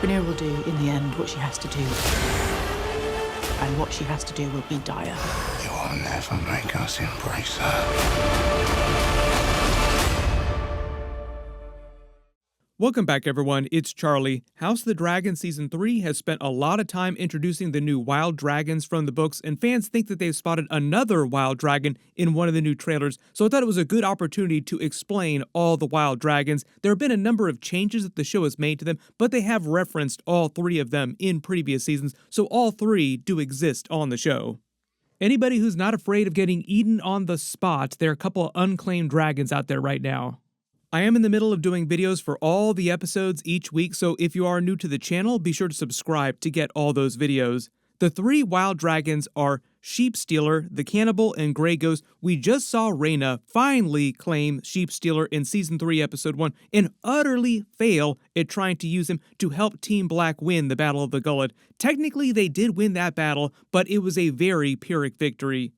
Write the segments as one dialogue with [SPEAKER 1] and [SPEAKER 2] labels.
[SPEAKER 1] Rhaenyra will do, in the end, what she has to do. And what she has to do will be dire.
[SPEAKER 2] You will never make us embrace her.
[SPEAKER 3] Welcome back, everyone. It's Charlie. House of the Dragon Season 3 has spent a lot of time introducing the new wild dragons from the books, and fans think that they've spotted another wild dragon in one of the new trailers, so I thought it was a good opportunity to explain all the wild dragons. There have been a number of changes that the show has made to them, but they have referenced all three of them in previous seasons, so all three do exist on the show. Anybody who's not afraid of getting eaten on the spot, there are a couple of unclaimed dragons out there right now. I am in the middle of doing videos for all the episodes each week, so if you are new to the channel, be sure to subscribe to get all those videos. The three wild dragons are Sheepstealer, the Cannibal, and Grey Ghost. We just saw Rhaenyra finally claim Sheepstealer in Season 3, Episode 1, and utterly fail at trying to use him to help Team Black win the Battle of the Gullet. Technically, they did win that battle, but it was a very Pyrrhic victory.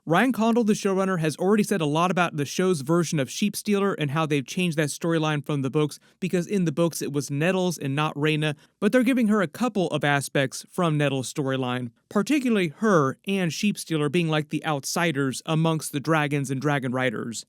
[SPEAKER 3] Ryan Condal, the showrunner, has already said a lot about the show's version of Sheepstealer and how they've changed that storyline from the books, because in the books it was Nettles and not Rhaenyra, but they're giving her a couple of aspects from Nettles' storyline, particularly her and Sheepstealer being like the outsiders amongst the dragons and dragon riders.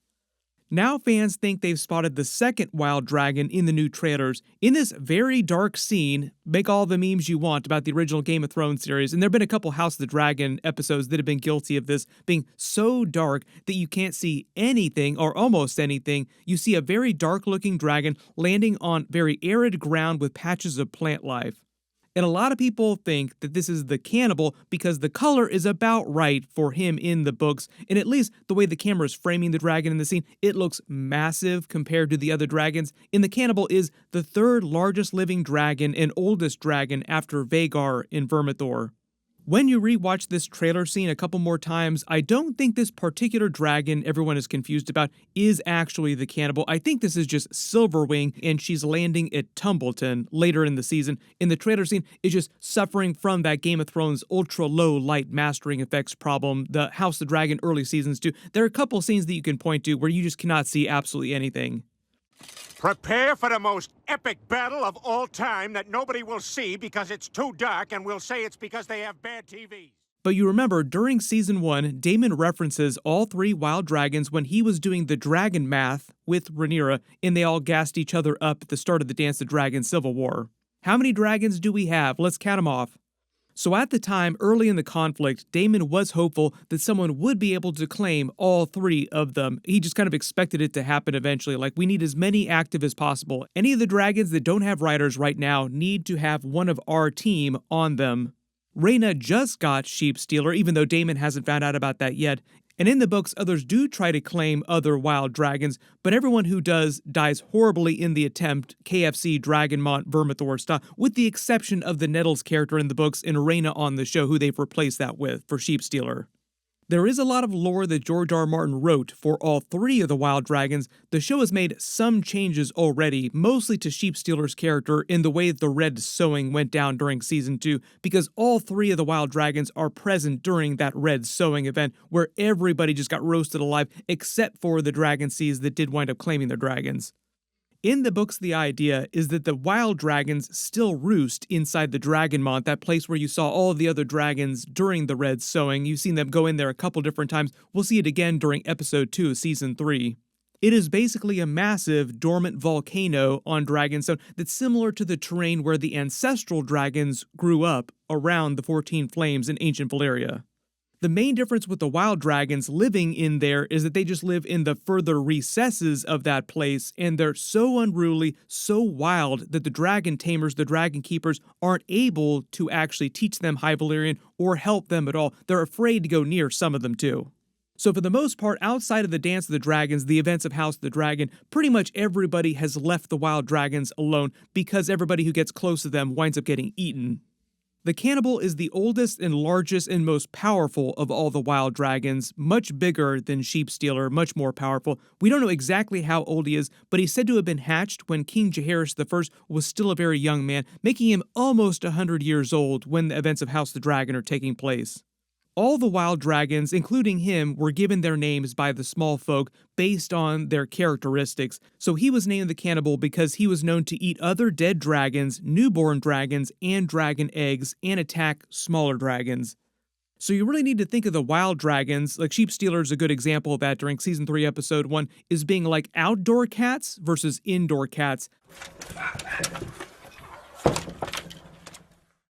[SPEAKER 3] Now fans think they've spotted the second wild dragon in the new trailers. In this very dark scene, make all the memes you want about the original Game of Thrones series, and there have been a couple House of the Dragon episodes that have been guilty of this, being so dark that you can't see anything, or almost anything. You see a very dark-looking dragon landing on very arid ground with patches of plant life. And a lot of people think that this is the Cannibal because the color is about right for him in the books, and at least the way the camera is framing the dragon in the scene, it looks massive compared to the other dragons. And the Cannibal is the third largest living dragon and oldest dragon after Vhagar in Vermithor. When you rewatch this trailer scene a couple more times, I don't think this particular dragon everyone is confused about is actually the Cannibal. I think this is just Silverwing, and she's landing at Tumbleton later in the season. In the trailer scene, is just suffering from that Game of Thrones ultra-low light mastering effects problem the House of the Dragon early seasons do. There are a couple scenes that you can point to where you just cannot see absolutely anything.
[SPEAKER 4] Prepare for the most epic battle of all time that nobody will see because it's too dark, and we'll say it's because they have bad TVs.
[SPEAKER 3] But you remember, during Season 1, Daemon references all three wild dragons when he was doing the dragon math with Rhaenyra, and they all gassed each other up at the start of the Dance of Dragons Civil War. How many dragons do we have? Let's count them off. So at the time, early in the conflict, Daemon was hopeful that someone would be able to claim all three of them. He just kind of expected it to happen eventually, like we need as many active as possible. Any of the dragons that don't have riders right now need to have one of our team on them. Rhaenyra just got Sheepstealer, even though Daemon hasn't found out about that yet. And in the books, others do try to claim other wild dragons, but everyone who does dies horribly in the attempt, KFC, Dragonmont, Vermithor style, with the exception of the Nettles character in the books and Rhaenyra on the show, who they've replaced that with for Sheepstealer. There is a lot of lore that George R. R. Martin wrote for all three of the wild dragons. The show has made some changes already, mostly to Sheepstealer's character in the way the Red Sowing went down during Season 2, because all three of the wild dragons are present during that Red Sowing event, where everybody just got roasted alive, except for the dragonseeds that did wind up claiming their dragons. In the books, the idea is that the wild dragons still roost inside the Dragonmont, that place where you saw all of the other dragons during the Red Sowing. You've seen them go in there a couple different times. We'll see it again during Episode 2 of Season 3. It is basically a massive dormant volcano on Dragonstone that's similar to the terrain where the ancestral dragons grew up around the 14 Flames in ancient Valyria. The main difference with the wild dragons living in there is that they just live in the further recesses of that place, and they're so unruly, so wild, that the dragon tamers, the dragon keepers, aren't able to actually teach them High Valyrian or help them at all. They're afraid to go near some of them too. So for the most part, outside of the Dance of the Dragons, the events of House of the Dragon, pretty much everybody has left the wild dragons alone because everybody who gets close to them winds up getting eaten. The Cannibal is the oldest and largest and most powerful of all the wild dragons, much bigger than Sheepstealer, much more powerful. We don't know exactly how old he is, but he's said to have been hatched when King Jaehaerys I was still a very young man, making him almost 100 years old when the events of House of the Dragon are taking place. All the wild dragons, including him, were given their names by the small folk based on their characteristics. So he was named the cannibal because he was known to eat other dead dragons, newborn dragons, and dragon eggs, and attack smaller dragons. So you really need to think of the wild dragons, like Sheepstealer is a good example of that during Season 3, Episode 1, is being like outdoor cats versus indoor cats.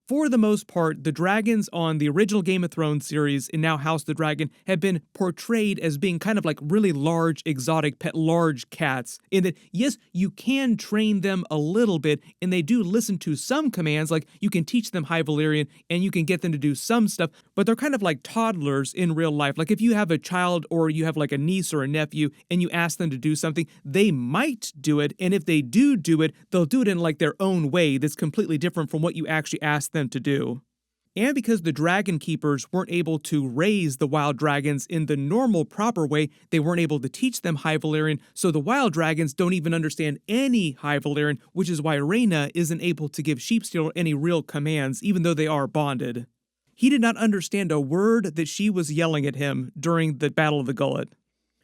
[SPEAKER 3] For the most part, the dragons on the original Game of Thrones series and now House of the Dragon have been portrayed as being kind of like really large, exotic, pet, large cats. In that, yes, you can train them a little bit, and they do listen to some commands, like you can teach them High Valyrian, and you can get them to do some stuff, but they're kind of like toddlers in real life. Like if you have a child or you have like a niece or a nephew, and you ask them to do something, they might do it, and if they do it, they'll do it in like their own way that's completely different from what you actually ask them to do. And because the dragon keepers weren't able to raise the wild dragons in the normal proper way, they weren't able to teach them High Valyrian, so the wild dragons don't even understand any High Valyrian, which is why Rhaenyra isn't able to give Sheepstealer any real commands, even though they are bonded. He did not understand a word that she was yelling at him during the Battle of the Gullet.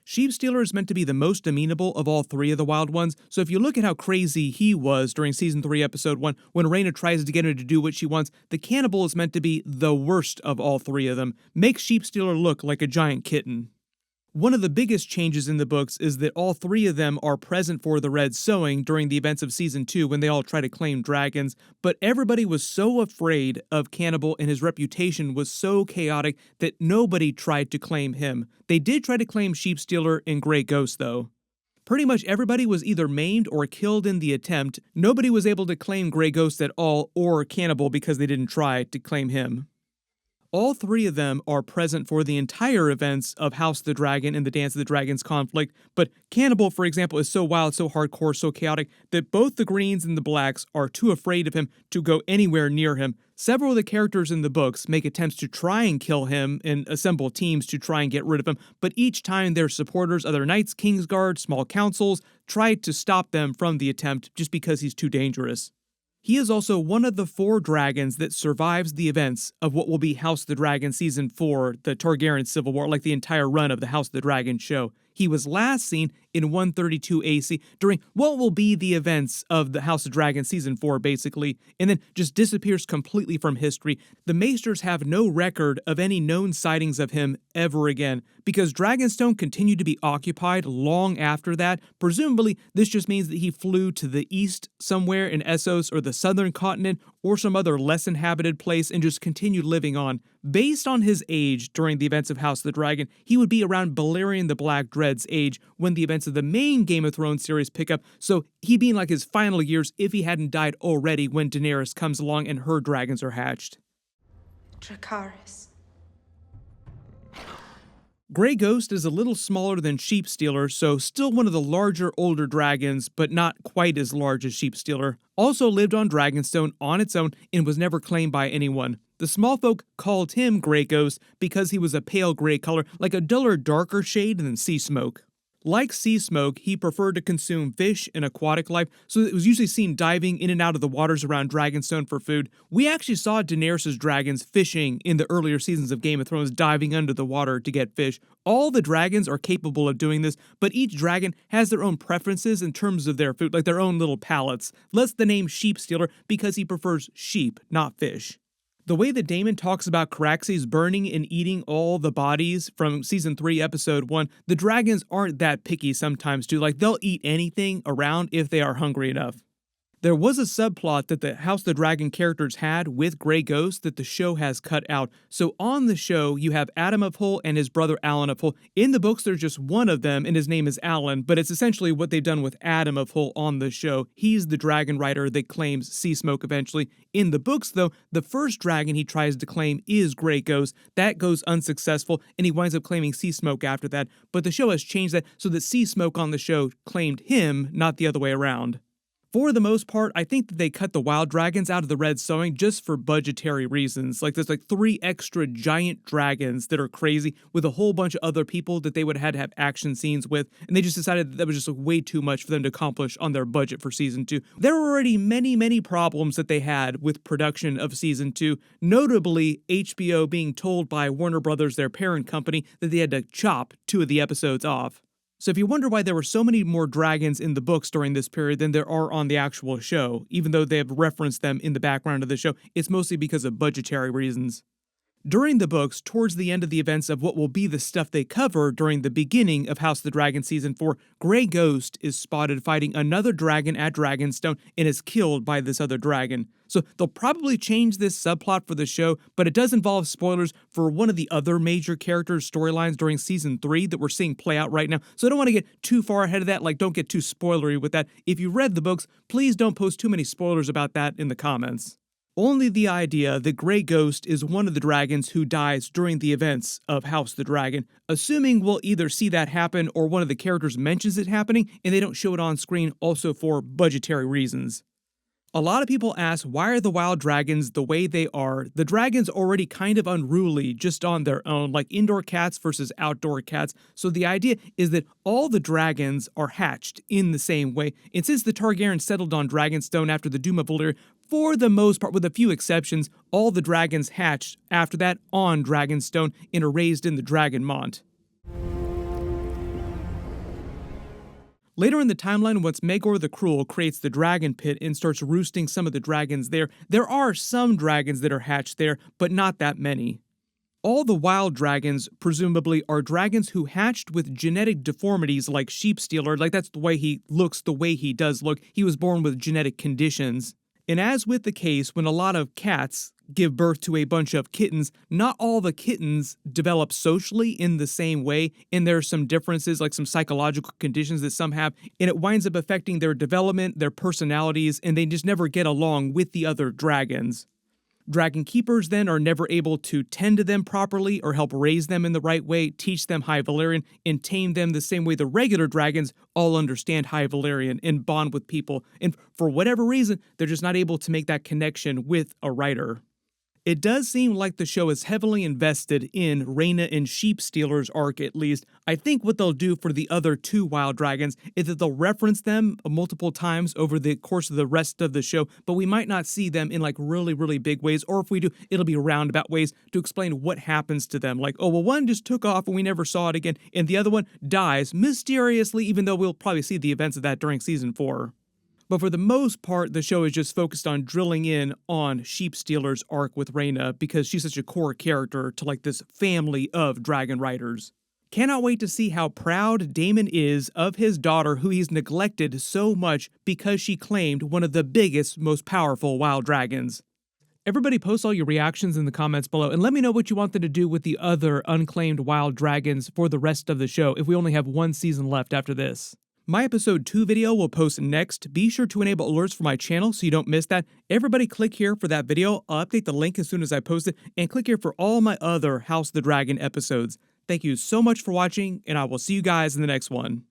[SPEAKER 3] Sheepstealer is meant to be the most amenable of all three of the wild ones, so if you look at how crazy he was during Season 3, Episode 1, when Rhaenyra tries to get him to do what she wants, the cannibal is meant to be the worst of all three of them. Make Sheepstealer look like a giant kitten. One of the biggest changes in the books is that all three of them are present for the Red Sowing during the events of Season 2 when they all try to claim dragons, but everybody was so afraid of Cannibal and his reputation was so chaotic that nobody tried to claim him. They did try to claim Sheepstealer and Grey Ghost, though. Pretty much everybody was either maimed or killed in the attempt. Nobody was able to claim Grey Ghost at all or Cannibal because they didn't try to claim him. All three of them are present for the entire events of House of the Dragon and the Dance of the Dragons conflict, but Cannibal, for example, is so wild, so hardcore, so chaotic that both the Greens and the Blacks are too afraid of him to go anywhere near him. Several of the characters in the books make attempts to try and kill him and assemble teams to try and get rid of him, but each time their supporters, other knights, Kingsguard, small councils, try to stop them from the attempt just because he's too dangerous. He is also one of the 4 dragons that survives the events of what will be House of the Dragon Season 4, the Targaryen Civil War, like the entire run of the House of the Dragon show. He was last seen in 132 AC during what will be the events of the House of Dragon Season 4, basically, and then just disappears completely from history. The Maesters have no record of any known sightings of him ever again, because Dragonstone continued to be occupied long after that. Presumably, this just means that he flew to the east somewhere in Essos or the southern continent or some other less inhabited place and just continued living on. Based on his age during the events of House of the Dragon, he would be around Balerion the Black Dread's age when the events of the main Game of Thrones series pick up, so he'd be in like his final years if he hadn't died already when Daenerys comes along and her dragons are hatched.
[SPEAKER 5] Dracarys.
[SPEAKER 3] Grey Ghost is a little smaller than Sheepstealer, so still one of the larger, older dragons, but not quite as large as Sheepstealer. Also lived on Dragonstone on its own and was never claimed by anyone. The small folk called him Grey Ghost because he was a pale gray color, like a duller, darker shade than sea smoke. Like sea smoke, he preferred to consume fish and aquatic life, so it was usually seen diving in and out of the waters around Dragonstone for food. We actually saw Daenerys' dragons fishing in the earlier seasons of Game of Thrones, diving under the water to get fish. All the dragons are capable of doing this, but each dragon has their own preferences in terms of their food, like their own little palates. Thus the name Sheepstealer, because he prefers sheep, not fish. The way that Daemon talks about Caraxes burning and eating all the bodies from Season 3, Episode 1, the dragons aren't that picky sometimes, too. Like, they'll eat anything around if they are hungry enough. There was a subplot that the House of the Dragon characters had with Grey Ghost that the show has cut out. So on the show, you have Adam of Hull and his brother Alan of Hull. In the books, there's just one of them, and his name is Alan, but it's essentially what they've done with Adam of Hull on the show. He's the dragon rider that claims Sea Smoke eventually. In the books, though, the first dragon he tries to claim is Grey Ghost. That goes unsuccessful, and he winds up claiming Sea Smoke after that. But the show has changed that so that Sea Smoke on the show claimed him, not the other way around. For the most part, I think that they cut the wild dragons out of the red sewing just for budgetary reasons. Like there's like 3 extra giant dragons that are crazy with a whole bunch of other people that they would have had to have action scenes with, and they just decided that was just like way too much for them to accomplish on their budget for season 2. There were already many problems that they had with production of season 2, notably HBO being told by Warner Brothers, their parent company, that they had to chop 2 of the episodes off. So if you wonder why there were so many more dragons in the books during this period than there are on the actual show, even though they have referenced them in the background of the show, it's mostly because of budgetary reasons. During the books, towards the end of the events of what will be the stuff they cover during the beginning of House of the Dragon Season 4, Grey Ghost is spotted fighting another dragon at Dragonstone and is killed by this other dragon. So they'll probably change this subplot for the show, but it does involve spoilers for one of the other major characters' storylines during Season 3 that we're seeing play out right now. So I don't want to get too far ahead of that, like don't get too spoilery with that. If you read the books, please don't post too many spoilers about that in the comments. Only the idea that Grey Ghost is one of the dragons who dies during the events of House of the Dragon, assuming we'll either see that happen or one of the characters mentions it happening and they don't show it on screen also for budgetary reasons. A lot of people ask, why are the wild dragons the way they are? The dragon's already kind of unruly just on their own, like indoor cats versus outdoor cats. So the idea is that all the dragons are hatched in the same way. And since the Targaryens settled on Dragonstone after the Doom of Valyria, for the most part, with a few exceptions, all the dragons hatched after that on Dragonstone and are raised in the Dragonmont. Later in the timeline, once Maegor the Cruel creates the dragon pit and starts roosting some of the dragons there are some dragons that are hatched there, but not that many. All the wild dragons, presumably, are dragons who hatched with genetic deformities like Sheepstealer, like that's the way he looks, the way he does look. He was born with genetic conditions. And as with the case when a lot of cats give birth to a bunch of kittens, not all the kittens develop socially in the same way, and there are some differences, like some psychological conditions that some have, and it winds up affecting their development, their personalities, and they just never get along with the other dragons. Dragon keepers then are never able to tend to them properly or help raise them in the right way, teach them High Valyrian, and tame them the same way the regular dragons all understand High Valyrian and bond with people. And for whatever reason, they're just not able to make that connection with a writer. It does seem like the show is heavily invested in Rhaenyra and Sheepstealer's arc, at least. I think what they'll do for the other 2 wild dragons is that they'll reference them multiple times over the course of the rest of the show, but we might not see them in like really big ways, or if we do, it'll be roundabout ways to explain what happens to them. Like, oh, well, one just took off and we never saw it again, and the other one dies mysteriously, even though we'll probably see the events of that during Season 4. But for the most part, the show is just focused on drilling in on Sheepstealer's arc with Rhaenyra because she's such a core character to like this family of dragon riders. Cannot wait to see how proud Daemon is of his daughter who he's neglected so much because she claimed one of the biggest, most powerful wild dragons. Everybody post all your reactions in the comments below and let me know what you want them to do with the other unclaimed wild dragons for the rest of the show if we only have 1 season left after this. My episode 2 video will post next. Be sure to enable alerts for my channel so you don't miss that. Everybody click here for that video. I'll update the link as soon as I post it, and click here for all my other House of the Dragon episodes. Thank you so much for watching, and I will see you guys in the next one.